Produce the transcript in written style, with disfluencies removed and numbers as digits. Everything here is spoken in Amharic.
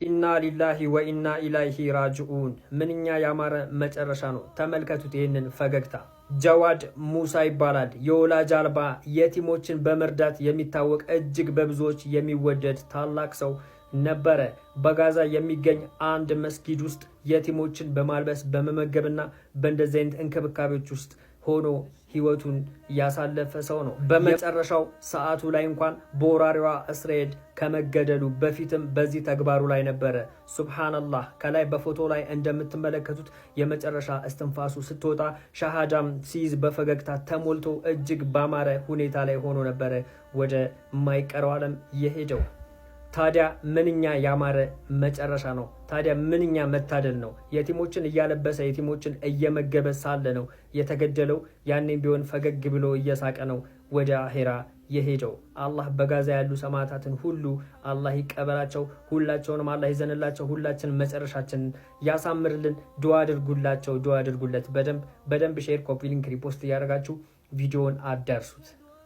ኢና ሊላሂ ወኢና ኢላይሂ ራጅኡን። ምንኛ ያማረ መጨረሻ ነው። ተመልከቱት ይህንን ፈገግታ። ጀዋድ ሙሳ ይባላል። የወላጅ አልባ የቲሞችን በመርዳት የሚታወቅ እጅግ በብዙዎች የሚወደድ ታላቅ ሰው ነበረ። በጋዛ የሚገኝ አንድ መስጊድ ውስጥ የቲሞችን በማልበስ በመመገብና በእንደዚህ አይነት እንክብካቤዎች ውስጥ ሆኖ ህይወቱን ያሳለፈ ሰው ነው። በመጨረሻው ሰዓቱ ላይ እንኳን በወራሪዋ እስራኤል ከመገደሉ በፊትም በዚህ ተግባሩ ላይ ነበረ። ሱብሃንአላህ። ከላይ በፎቶ ላይ እንደምትመለከቱት የመጨረሻ እስትንፋሱ ስትወጣ ሻሃዳም ሲይዝ በፈገግታ ተሞልቶ እጅግ ባማረ ሁኔታ ላይ ሆኖ ነበረ ወደ ማይቀረው ዓለም የሄደው። ታዲያ ምንኛ ያማረ መጨረሻ ነው። ታዲያ ምንኛ መታደል ነው። የቲሞችን እያለበሰ የቲሞችን እየመገበ ሳለ ነው የተገደለው። ያኔም ቢሆን ፈገግ ብሎ እየሳቀ ነው ወደ አሄራ የሄደው። አላህ በጋዛ ያሉ ሰማዕታትን ሁሉ አላህ ይቀበላቸው። ሁላቸውንም አላህ ይዘንላቸው። ሁላችንም መጨረሻችንን ያሳምርልን። ዱዓ አድርጉላቸው፣ ዱዓ አድርጉለት። በደንብ ሼር፣ ኮፒ ሊንክ፣ ሪፖስት እያደረጋችሁ ቪዲዮውን አዳርሱት።